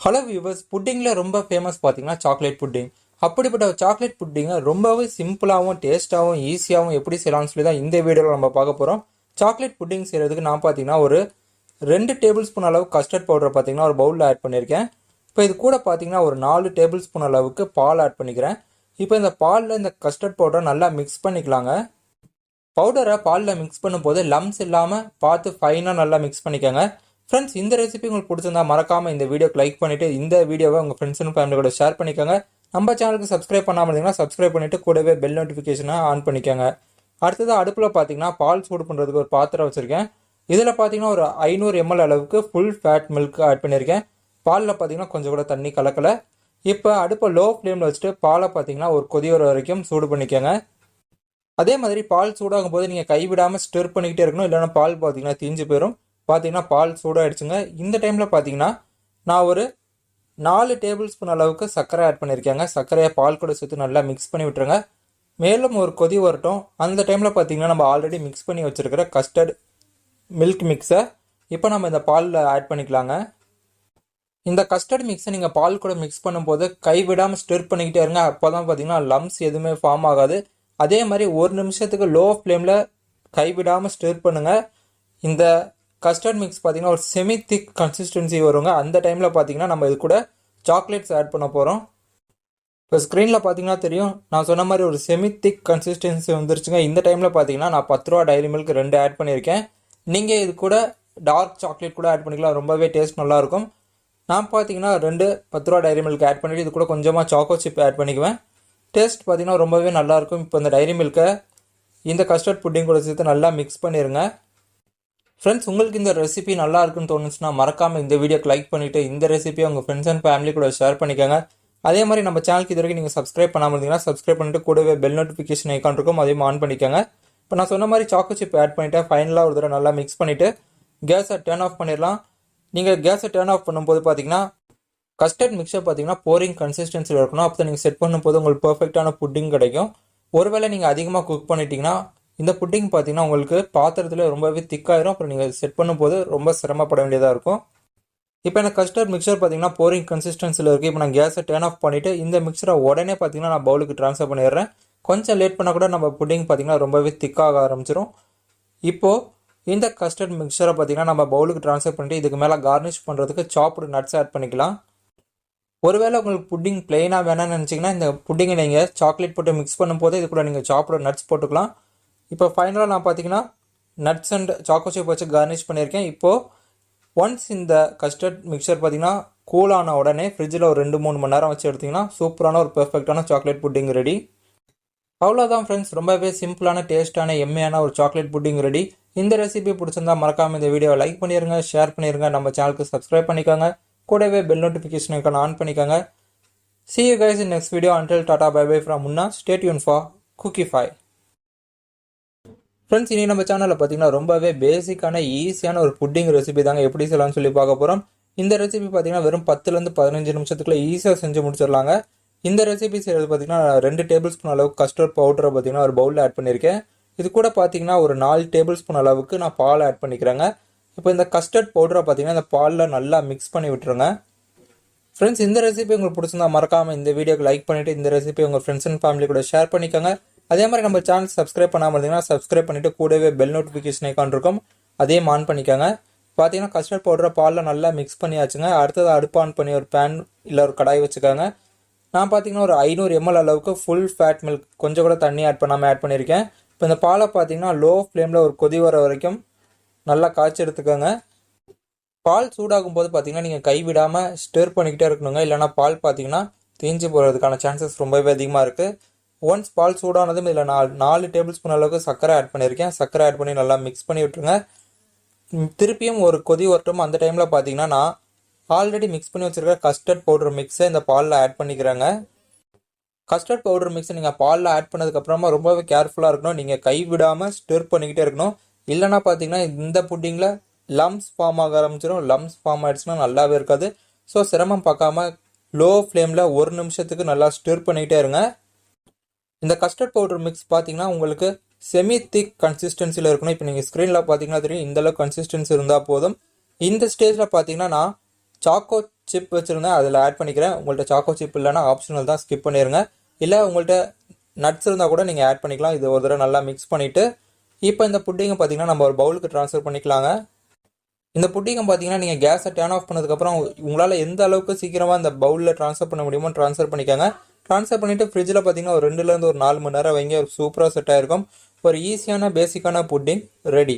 Hello viewers, புட்டிங்கில் ரொம்ப famous பார்த்தீங்கன்னா chocolate pudding. அப்படிப்பட்ட சாக்லேட் புட்டிங்கை ரொம்பவே சிம்பிளாகவும் டேஸ்ட்டாகவும் ஈஸியாகவும் எப்படி செய்யலாம்னு சொல்லி தான் இந்த வீடியோவில் நம்ம பார்க்க போகிறோம். சாக்லேட் புட்டிங் செய்கிறதுக்கு நான் பார்த்தீங்கன்னா ஒரு 2 டேபிள் ஸ்பூன் அளவு கஸ்டர்ட் பவுடர் பார்த்தீங்கன்னா ஒரு பவுலில் ஆட் பண்ணியிருக்கேன். இப்போ இது கூட பார்த்தீங்கன்னா ஒரு 4 டேபிள் ஸ்பூன் அளவுக்கு பால் ஆட் பண்ணிக்கிறேன். இப்போ இந்த பாலில் இந்த கஸ்டர்ட் பவுடரை நல்லா மிக்ஸ் பண்ணிக்கலாங்க. பவுடரை பாலில் மிக்ஸ் பண்ணும்போது லம்ஸ் இல்லாமல் பார்த்து ஃபைனாக நல்லா மிக்ஸ் பண்ணிக்கோங்க. ஃப்ரெண்ட்ஸ், இந்த ரெசிபி உங்களுக்கு பிடிச்சிருந்தா மறக்காமல் இந்த வீடியோக்கு லைக் பண்ணிவிட்டு இந்த வீடியோவை உங்கள் ஃப்ரெண்ட்ஸ் அண்ட் ஃபேமிலி கூட ஷேர் பண்ணிக்கோங்க. நம்ம சேனலுக்கு சப்ஸ்கிரைப் பண்ணாமல் இருந்தீங்கன்னா சப்ஸ்கிரைப் பண்ணிவிட்டு கூடவே பெல் நோட்டிஃபிகேஷனை ஆன் பண்ணிக்கோங்க. அடுத்தது அடுப்பில் பார்த்தீங்கன்னா பால் சூடு பண்ணுறதுக்கு ஒரு பாத்திரம் வச்சுருக்கேன். இதில் பார்த்தீங்கன்னா ஒரு 500 ml அளவுக்கு ஃபுல் ஃபேட் மில்க் ஆட் பண்ணியிருக்கேன். பாலில் பார்த்தீங்கன்னா கொஞ்சம் கூட தண்ணி கலக்கலை. இப்போ அடுப்பை லோ ஃப்ளேமில் வச்சுட்டு பாலை பார்த்தீங்கன்னா ஒரு கொதி வர வரைக்கும் சூடு பண்ணிக்கோங்க. அதே மாதிரி பால் சூடாகும் போது நீங்கள் கைவிடாமல் ஸ்டிர் பண்ணிக்கிட்டே இருக்கணும், இல்லைன்னா பால் பார்த்தீங்கன்னா தீஞ்சு போயிடும். பார்த்தீங்கன்னா பால் சூடாகிடுச்சுங்க. இந்த டைமில் பார்த்தீங்கன்னா நான் ஒரு 4 டேபிள் ஸ்பூன் அளவுக்கு சர்க்கரை ஆட் பண்ணியிருக்கேங்க. சர்க்கரையை பால் கூட சேர்த்து நல்லா மிக்ஸ் பண்ணி விட்டுருங்க. மேலும் ஒரு கொதி வரட்டும். அந்த டைமில் பார்த்தீங்கன்னா நம்ம ஆல்ரெடி மிக்ஸ் பண்ணி வச்சுருக்கிற கஸ்டர்ட் மில்க் மிக்ஸை இப்போ நம்ம இந்த பாலில் ஆட் பண்ணிக்கலாங்க. இந்த கஸ்டர்ட் மிக்ஸை நீங்கள் பால் கூட மிக்ஸ் பண்ணும்போது கைவிடாமல் ஸ்டிர் பண்ணிக்கிட்டே இருங்க. அப்போ தான் பார்த்தீங்கன்னா லம்ஸ் எதுவுமே ஃபார்ம் ஆகாது. அதே மாதிரி ஒரு நிமிஷத்துக்கு லோ ஃப்ளேமில் கைவிடாமல் ஸ்டிர் பண்ணுங்கள். இந்த கஸ்டர்ட் மிக்ஸ் பார்த்தீங்கன்னா ஒரு செமி திக் கன்சிஸ்டன்சி வருங்க. அந்த டைமில் பார்த்தீங்கன்னா நம்ம இது கூட சாக்லேட்ஸ் ஆட் பண்ண போகிறோம். இப்போ ஸ்க்ரீனில் பார்த்தீங்கன்னா தெரியும், நான் சொன்ன மாதிரி ஒரு செமி திக் கன்சிஸ்டன்சி வந்துருச்சுங்க. இந்த டைமில் பார்த்தீங்கன்னா நான் 10 ரூபா டைரி மில்க் 2 ஆட் பண்ணியிருக்கேன். நீங்கள் இது கூட டார்க் சாக்லேட் கூட ஆட் பண்ணிக்கலாம், ரொம்பவே டேஸ்ட் நல்லாயிருக்கும். நான் பார்த்தீங்கன்னா 2 10 ரூபா டைரி மில்க் ஆட் பண்ணிவிட்டு இது கூட கொஞ்சமாக சாக்கோ சிப் ஆட் பண்ணிக்குவேன். டேஸ்ட் பார்த்தீங்கன்னா ரொம்பவே நல்லாயிருக்கும். இப்போ இந்த டைரி மில்கை இந்த கஸ்டர்ட் புட்டிங் கூட சேர்த்து நல்லா மிக்ஸ் பண்ணிடுங்க. ஃப்ரெண்ட்ஸ், உங்களுக்கு இந்த ரெசிபி நல்லா இருக்குன்னு தோணுச்சுன்னா மறக்காமல் இந்த வீடியோக்கு லைக் பண்ணிவிட்டு இந்த ரெசிபியை உங்கள் ஃப்ரெண்ட்ஸ் அண்ட் ஃபேமிலி கூட ஷேர் பண்ணிக்கோங்க. அதே மாதிரி நம்ம சேனலுக்கு இது வரைக்கும் நீங்கள் சப்ஸ்கிரைப் பண்ணாமல் இருந்தீங்கன்னா சப்ஸ்கிரைப் பண்ணிட்டு கூடவே பெல் நோட்டிஃபிகேஷன் ஐக்கான் இருக்கும், அதையும் ஆன் பண்ணிக்கோங்க. இப்போ நான் சொன்ன மாதிரி சாக்கோ சிப் ஆட் பண்ணிவிட்டு ஃபைனலாக ஒரு தடவை நல்லா மிக்ஸ் பண்ணிவிட்டு கேஸை டர்ன் ஆஃப் பண்ணிடலாம். நீங்கள் கேஸை டர்ன் ஆஃப் பண்ணும்போது பார்த்தீங்கன்னா கஸ்டர்ட் மிக்சர் பார்த்தீங்கன்னா போரிங் கன்சிஸ்டன்சியில் இருக்கணும். அப்போ நீங்கள் செட் பண்ணும்போது உங்களுக்கு பர்ஃபெக்டான புட்டிங் கிடைக்கும். ஒருவேளை நீங்கள் அதிகமாக குக் பண்ணிட்டீங்கன்னா இந்த புட்டிங் பார்த்தீங்கன்னா உங்களுக்கு பாத்திரத்தில் ரொம்பவே திக்காயிரும். அப்புறம் நீங்கள் செட் பண்ணும்போது ரொம்ப சிரமப்பட வேண்டியதாக இருக்கும். இப்போ எனக்கு கஸ்டர்ட் மிக்சர் பார்த்தீங்கன்னா போரிங் கன்சிஸ்டன்சியில் இருக்குது. இப்போ நான் கேஸை டர்ன் ஆஃப் பண்ணிவிட்டு இந்த மிக்சரை உடனே பார்த்தீங்கன்னா நான் பவுலுக்கு ட்ரான்ஸ்ஃபர் பண்ணிடுறேன். கொஞ்சம் லேட் பண்ணால் கூட நம்ம புட்டிங் பார்த்தீங்கன்னா ரொம்பவே திக்காக ஆரம்பிச்சிடும். இப்போது இந்த கஸ்டர்ட் மிக்சரை பார்த்தீங்கன்னா நம்ம பவுலுக்கு ட்ரான்ஸ்ஃபர் பண்ணிட்டு இதுக்கு மேலே கார்னிஷ் பண்ணுறதுக்கு சாப்டு நட்ஸ் ஆட் பண்ணிக்கலாம். ஒருவேளை உங்களுக்கு புட்டிங் பிளெயினாக வேணாம்னு நினச்சிங்கன்னா இந்த புட்டிங்கை நீங்கள் சாக்லேட் போட்டு மிக்ஸ் பண்ணும்போது இது கூட நீங்கள் சாப்பிட நட்ஸ் போட்டுக்கலாம். இப்போ ஃபைனலாக நான் பார்த்தீங்கன்னா நட்ஸ் அண்ட் சாக்கோ சிப் வச்சு கார்னிஷ் பண்ணியிருக்கேன். இப்போது ஒன்ஸ் இந்த கஸ்டர்ட் மிக்சர் பார்த்தீங்கன்னா கூலான உடனே ஃப்ரிட்ஜில் ஒரு 2-3 மணி நேரம் வச்சு எடுத்திங்கன்னா சூப்பரான ஒரு பெர்ஃபெக்டான சாக்லேட் புட்டிங் ரெடி. அவ்வளோதான் ஃப்ரெண்ட்ஸ், ரொம்பவே சிம்பிளான டேஸ்ட்டான எம்மையான ஒரு சாக்லேட் புட்டிங் ரெடி. இந்த ரெசிபி பிடிச்சிருந்தா மறக்காமல் இந்த வீடியோவை லைக் பண்ணிடுங்க, ஷேர் பண்ணிடுங்க, நம்ம சேனலுக்கு சப்ஸ்கிரைப் பண்ணிக்கோங்க, கூடவே பெல் நோட்டிஃபிகேஷன் ஐக்கான் ஆன் பண்ணிக்கோங்க. See you guys in next video. Until tata bye bye from Munna. Stay tuned for Cookify. Friends, இனி நம்ம சேனலில் பார்த்தீங்கன்னா ரொம்பவே பேசிக்கான ஈஸியான ஒரு புட்டிங் ரெசிபி தாங்க எப்படி செய்யலாம்னு சொல்லி பார்க்க போகிறோம். இந்த ரெசிபி பார்த்தீங்கன்னா வெறும் 10லேருந்து 15 நிமிஷத்துக்குள்ள ஈஸியாக செஞ்சு முடிச்சிடலாங்க. இந்த ரெசிபி செய்கிறது பார்த்தீங்கன்னா 2 டேபிள் ஸ்பூன் அளவுக்கு கஸ்டர்ட் பவுடரை பார்த்தீங்கன்னா ஒரு பவுலில் ஆட் பண்ணியிருக்கேன். இது கூட பார்த்தீங்கன்னா ஒரு 4 டேபிள் ஸ்பூன் அளவுக்கு நான் பால் ஆட் பண்ணிக்கிறேங்க. இப்போ இந்த கஸ்டர்ட் பவுடரை பார்த்தீங்கன்னா இந்த பாலில் நல்லா மிக்ஸ் பண்ணி விட்டுருங்க. ஃப்ரெண்ட்ஸ், இந்த ரெசிபி உங்களுக்கு பிடிச்சிருந்தா மறக்காமல் இந்த வீடியோக்கு லைக் பண்ணிவிட்டு இந்த ரெசிபி உங்கள் ஃப்ரெண்ட்ஸ் அண்ட் ஃபேமிலி கூட ஷேர் பண்ணிக்கோங்க. அதே மாதிரி நம்ம சேனல் சப்ஸ்கிரைப் பண்ணாமல் இருந்தீங்கன்னா சப்ஸ்கிரைப் பண்ணிவிட்டு கூடவே பெல் நோட்டிஃபிகேஷன் ஐக்கான் இருக்கும், அதையும் ஆன் பண்ணிக்கோங்க. பார்த்தீங்கன்னா கஸ்டர்ட் பவுடரை பாலில் நல்லா மிக்ஸ் பண்ணியாச்சுங்க. அடுத்தது அடுப்பு ஆன் பண்ணி ஒரு பேன் இல்லை ஒரு கடாய் வச்சுக்காங்க. நான் பார்த்தீங்கன்னா ஒரு 500 ml அளவுக்கு ஃபுல் ஃபேட் மில்க் கொஞ்சம் கூட தண்ணி ஆட் பண்ணாமல் ஆட் பண்ணியிருக்கேன். இப்போ இந்த பாலை பார்த்தீங்கன்னா லோ ஃப்ளேமில் ஒரு கொதி வர வரைக்கும் நல்லா காய்ச்சி எடுத்துக்கோங்க. பால் சூடாகும் போது பார்த்தீங்கன்னா நீங்கள் கைவிடாமல் ஸ்டிர் பண்ணிக்கிட்டே இருக்கணுங்க, இல்லைனா பால் பார்த்தீங்கன்னா தீஞ்சு போகிறதுக்கான சான்சஸ் ரொம்பவே அதிகமாக இருக்குது. ஒன்ஸ் பால் சூடானதும் இதில் 4 டேபிள் ஸ்பூன் அளவுக்கு சர்க்கரை ஆட் பண்ணியிருக்கேன். சர்க்கரை ஆட் பண்ணி நல்லா மிக்ஸ் பண்ணி விட்டுருங்க. திருப்பியும் ஒரு கொதி வரட்டும். அந்த டைமில் பார்த்தீங்கன்னா நான் ஆல்ரெடி மிக்ஸ் பண்ணி வச்சுருக்க கஸ்டர்ட் பவுடர் மிக்ஸை இந்த பாலில் ஆட் பண்ணிக்கிறேங்க. கஸ்டர்ட் பவுடர் மிக்ஸை நீங்கள் பாலில் ஆட் பண்ணதுக்கப்புறமா ரொம்பவே கேர்ஃபுல்லாக இருக்கணும். நீங்கள் கைவிடாமல் ஸ்டிர் பண்ணிக்கிட்டே இருக்கணும், இல்லைனா பார்த்தீங்கன்னா இந்த புட்டிங்கில் லம்ஸ் ஃபார்ம் ஆக ஆரம்பிச்சிடும். லம்ஸ் ஃபார்ம் ஆகிடுச்சுன்னா நல்லாவே இருக்காது. ஸோ சிரமம் பார்க்காம லோ ஃப்ளேமில் ஒரு நிமிஷத்துக்கு நல்லா ஸ்டிர் பண்ணிக்கிட்டே இருங்க. இந்த கஸ்டர்ட் பவுடர் மிக்ஸ் பார்த்தீங்கன்னா உங்களுக்கு செமி திக் கன்சிஸ்டன்சியில் இருக்கணும். இப்போ நீங்கள் ஸ்க்ரீனில் பார்த்தீங்கன்னா தெரியும், இந்தளவு கன்சிஸ்டன்சி இருந்தால் போதும். இந்த ஸ்டேஜில் பார்த்தீங்கன்னா நான் சாக்கோ சிப் வச்சுருந்தேன், அதில் ஆட் பண்ணிக்கிறேன். உங்கள்கிட்ட சாக்கோ சிப் இல்லைனா ஆப்ஷனல் தான், ஸ்கிப் பண்ணிடுங்க. இல்லை உங்கள்கிட்ட நட்ஸ் இருந்தால் கூட நீங்கள் ஆட் பண்ணிக்கலாம். இது ஒரு தடவை நல்லா மிக்ஸ் பண்ணிவிட்டு இப்போ இந்த புட்டிங்கை பார்த்தீங்கன்னா நம்ம ஒரு பவுலுக்கு ட்ரான்ஸ்ஃபர் பண்ணிக்கலாங்க. இந்த புட்டிங்கை பார்த்தீங்கன்னா நீங்கள் கேஸை டர்ன் ஆஃப் பண்ணதுக்கப்புறம் உங்களால் எந்த அளவுக்கு சீக்கிரமாக இந்த பவுலில் ட்ரான்ஸ்ஃபர் பண்ண முடியுமோ ட்ரான்ஸ்ஃபர் பண்ணிக்கோங்க. ட்ரான்ஸ்ஃபர் பண்ணிவிட்டு ஃப்ரிட்ஜில் பார்த்தீங்கன்னா ஒரு 2லேருந்து ஒரு 4 மணி நேரம் வைங்க. ஒரு சூப்பராக செட் ஆகிருக்கும். ஒரு ஈஸியான பேசிக்கான புட்டிங் ரெடி.